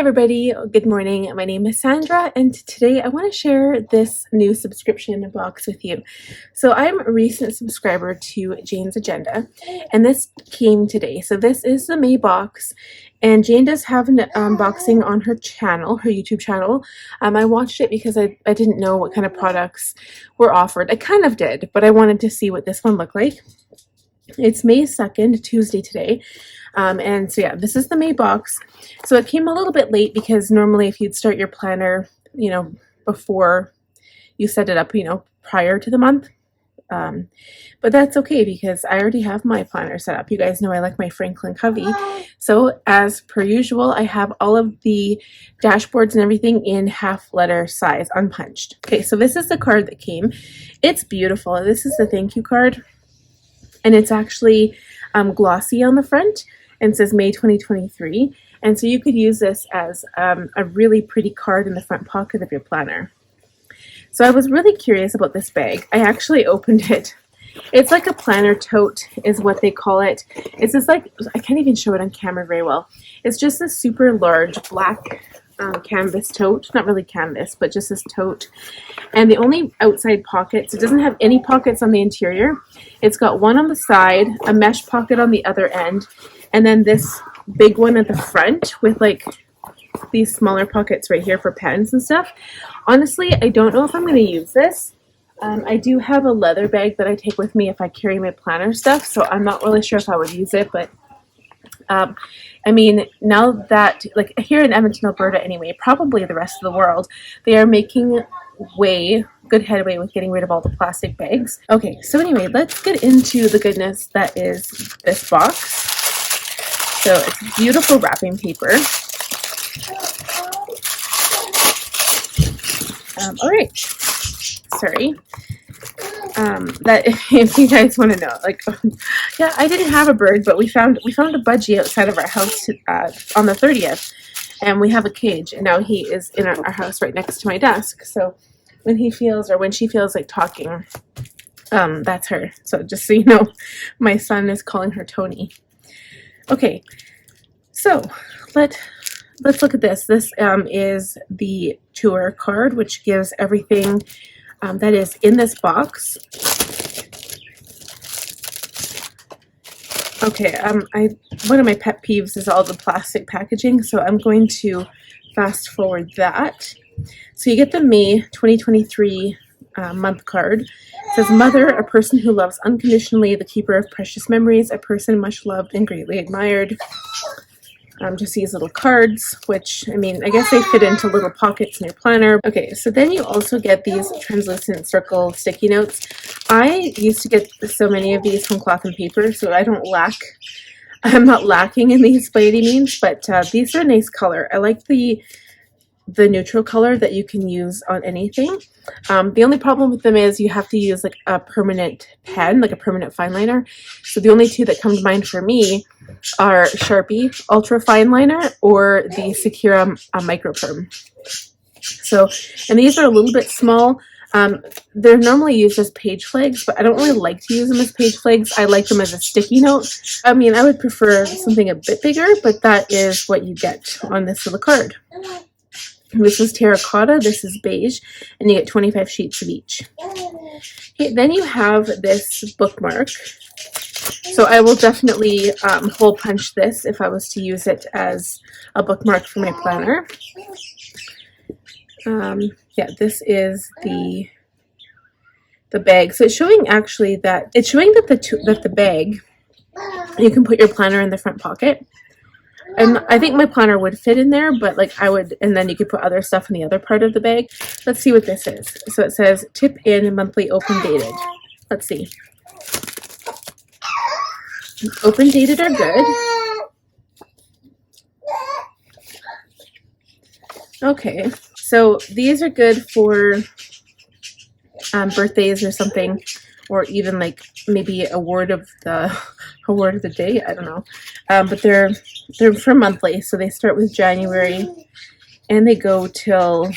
everybody, good morning. My name is Sandra and today I want to share this new subscription box with you. So I'm a recent subscriber to Jane's Agenda and this came today. So this is the May box and Jane does have an unboxing on her channel, her YouTube channel. I watched it because I didn't know what kind of products were offered. I kind of did, but I wanted to see what this one looked like. It's May 2nd, Tuesday today. And so yeah, this is the May box. So it came a little bit late because normally if you'd start your planner, before you set it up, prior to the month. But that's okay because I already have my planner set up. You guys know I like my Franklin Covey. So as per usual, I have all of the dashboards and everything in half letter size, unpunched. Okay, so this is the card that came. It's beautiful. This is the thank you card. And it's actually glossy on the front and says May 2023. And so you could use this as a really pretty card in the front pocket of your planner. So I was really curious about this bag. I actually opened it. It's like a planner tote is what they call it. It's just like, I can't even show it on camera very well. It's just a super large black canvas tote. Not really canvas, but just this tote. And the only outside pockets, it doesn't have any pockets on the interior. It's got one on the side, a mesh pocket on the other end, and then this big one at the front with like these smaller pockets right here for pens and stuff. Honestly, I don't know if I'm going to use this. I do have a leather bag that I take with me if I carry my planner stuff, so I'm not really sure if I would use it, but I mean, now that, like here in Edmonton, Alberta anyway, probably the rest of the world, they are making good headway with getting rid of all the plastic bags. Okay, so anyway, let's get into the goodness that is this box. So it's beautiful wrapping paper. All right, sorry. That if you guys want to know, like, yeah, I didn't have a bird, but we found a budgie outside of our house on the 30th, and we have a cage, and now he is in our house right next to my desk. So when he feels or when she feels like talking, that's her. So just so you know, my son is calling her Tony. Okay, so let's look at this. This is the tour card, which gives everything that is in this box. Okay, one of my pet peeves is all the plastic packaging, so I'm going to fast forward that. So you get the May 2023 month card. It says, Mother, a person who loves unconditionally, the keeper of precious memories, a person much loved and greatly admired. Just these little cards, which, I mean, I guess they fit into little pockets in your planner. Okay, so then you also get these translucent circle sticky notes. I used to get so many of these from Cloth and Paper, so I'm not lacking in these by any means, but these are a nice color. I like the neutral color that you can use on anything. The only problem with them is you have to use like a permanent pen, like a permanent fine liner. So the only two that come to mind for me are Sharpie Ultra Fine Liner or the Secura Microperm. So, and these are a little bit small. They're normally used as page flags, but I don't really like to use them as page flags. I like them as a sticky note. I mean, I would prefer something a bit bigger, but that is what you get on this little card. This is terracotta, this is beige, and you get 25 sheets of each. Okay, then you have this bookmark. So I will definitely hole punch this if I was to use it as a bookmark for my planner. Yeah, this is the bag. So it's showing actually that the bag, you can put your planner in the front pocket. And I think my planner would fit in there, but like and then you could put other stuff in the other part of the bag. Let's see what this is. So it says tip in monthly open dated. Let's see. Open dated are good. Okay, so these are good for birthdays or something, or even like maybe a word of the day. I don't know, but they're for monthly, so they start with January and they go till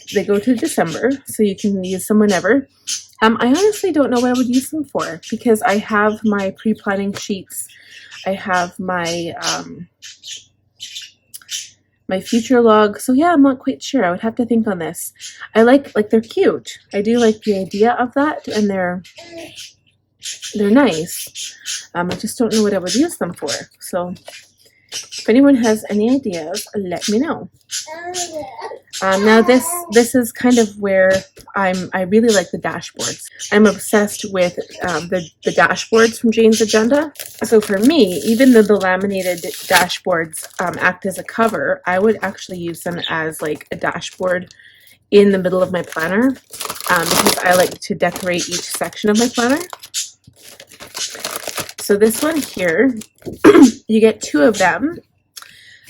December, so you can use them whenever. I honestly don't know what I would use them for because I have my pre-planning sheets. I have my my future log. So yeah, I'm not quite sure. I would have to think on this. I like they're cute. I do like the idea of that, and they're nice. I just don't know what I would use them for. So if anyone has any ideas, let me know. Now this is kind of where I really like the dashboards. I'm obsessed with the dashboards from Jane's Agenda. So for me, even though the laminated dashboards act as a cover, I would actually use them as like a dashboard in the middle of my planner, because I like to decorate each section of my planner. So this one here, you get 2 of them.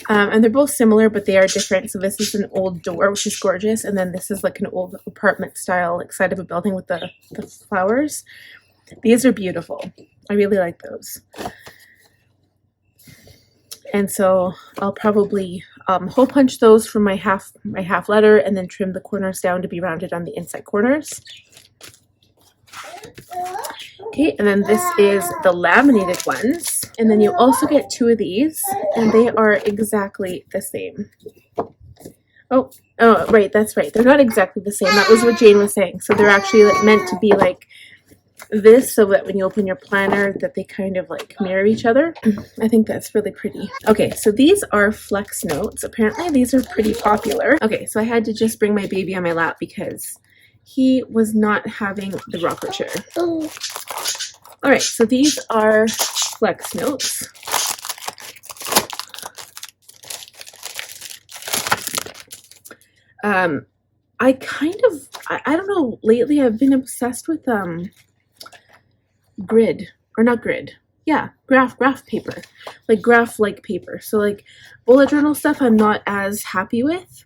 And they're both similar, but they are different. So this is an old door, which is gorgeous. And then this is like an old apartment style, like side of a building with the flowers. These are beautiful. I really like those. And so I'll probably hole punch those from my half letter and then trim the corners down to be rounded on the inside corners. Okay, and then this is the laminated ones. And then you also get 2 of these, and they are exactly the same. Oh, right, that's right. They're not exactly the same. That was what Jane was saying. So they're actually like meant to be like this, so that when you open your planner that they kind of like mirror each other. I think that's really pretty. Okay, so these are flex notes. Apparently these are pretty popular. Okay, so I had to just bring my baby on my lap because he was not having the rocker chair. All right, so these are flex notes. I don't know, lately I've been obsessed with graph paper, like graph like paper. So like bullet journal stuff I'm not as happy with,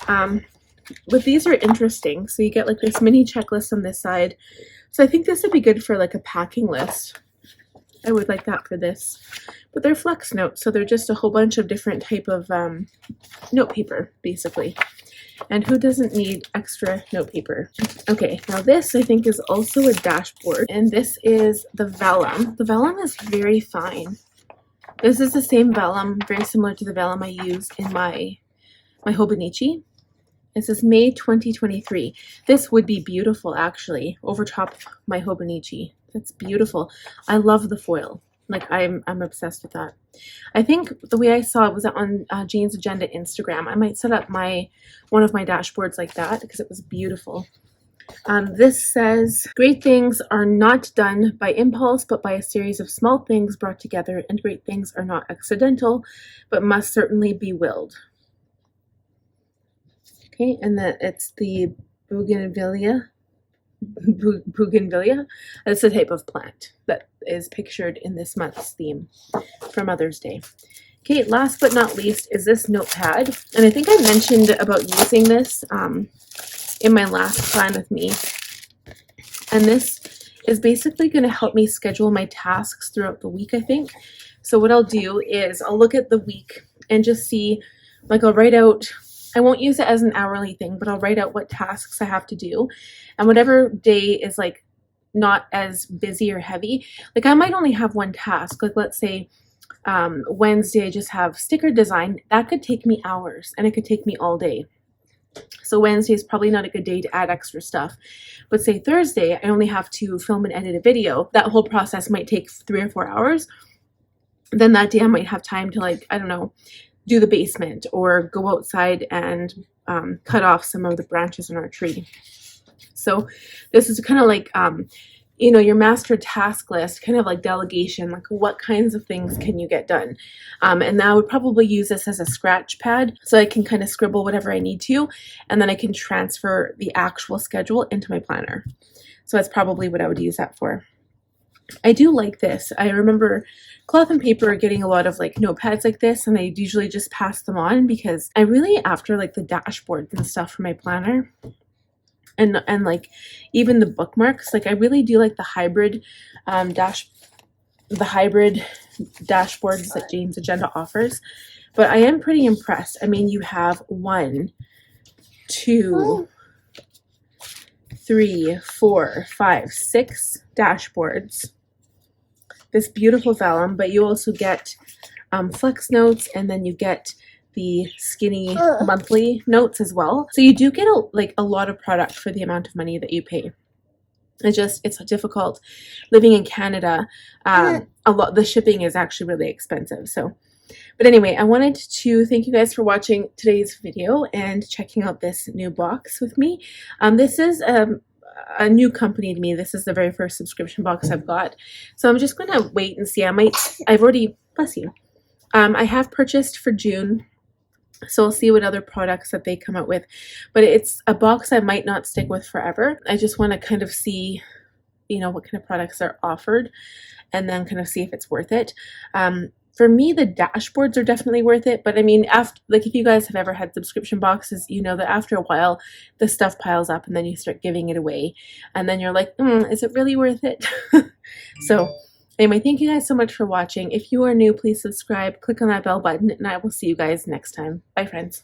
but these are interesting. So you get like this mini checklist on this side. So I think this would be good for like a packing list. I would like that for this. But they're flex notes, so they're just a whole bunch of different type of note paper, basically. And who doesn't need extra note paper? Okay, now this I think is also a dashboard, and this is the vellum. The vellum is very fine. This is the same vellum, very similar to the vellum I use in my Hobonichi. It says May 2023. This would be beautiful, actually, over top of my Hobonichi. That's beautiful. I love the foil. Like I'm obsessed with that. I think the way I saw it was on Jane's Agenda Instagram. I might set up one of my dashboards like that because it was beautiful. This says, great things are not done by impulse, but by a series of small things brought together, and great things are not accidental, but must certainly be willed. Okay, and then it's the bougainvillea. It's a type of plant that is pictured in this month's theme for Mother's Day. Okay, last but not least is this notepad, and I think I mentioned about using this in my last plan with me, and this is basically going to help me schedule my tasks throughout the week, I think. So what I'll do is I'll look at the week and just see, like I'll write out, I won't use it as an hourly thing, but I'll write out what tasks I have to do. And whatever day is like not as busy or heavy, like I might only have one task. Like let's say Wednesday I just have sticker design. That could take me hours, and it could take me all day. So Wednesday is probably not a good day to add extra stuff. But say Thursday, I only have to film and edit a video. That whole process might take 3 or 4 hours. Then that day I might have time to, like, I don't know, do the basement or go outside and cut off some of the branches in our tree. So this is kind of like, you know, your master task list, kind of like delegation, like what kinds of things can you get done? And I would probably use this as a scratch pad so I can kind of scribble whatever I need to, and then I can transfer the actual schedule into my planner. So that's probably what I would use that for. I do like this. I remember Cloth and Paper getting a lot of like notepads like this, and I usually just pass them on because I really, after like the dashboards and stuff for my planner, and like even the bookmarks, like I really do like the hybrid hybrid dashboards that Jane's Agenda offers. But I am pretty impressed. I mean, you have 1, 2, 3, 4, 5, 6 dashboards. This beautiful vellum, but you also get flex notes, and then you get the skinny monthly notes as well. So you do get a lot of product for the amount of money that you pay. It's difficult living in Canada. The shipping is actually really expensive. So, but anyway, I wanted to thank you guys for watching today's video and checking out this new box with me. This is a new company to me. This is the very first subscription box I've got. So I'm just going to wait and see. I've already, bless you. I have purchased for June. So I'll see what other products that they come out with. But it's a box I might not stick with forever. I just want to kind of see, what kind of products are offered and then kind of see if it's worth it. For me, the dashboards are definitely worth it. But I mean, if you guys have ever had subscription boxes, you know that after a while, the stuff piles up and then you start giving it away. And then you're like, is it really worth it? So anyway, thank you guys so much for watching. If you are new, please subscribe, click on that bell button, and I will see you guys next time. Bye, friends.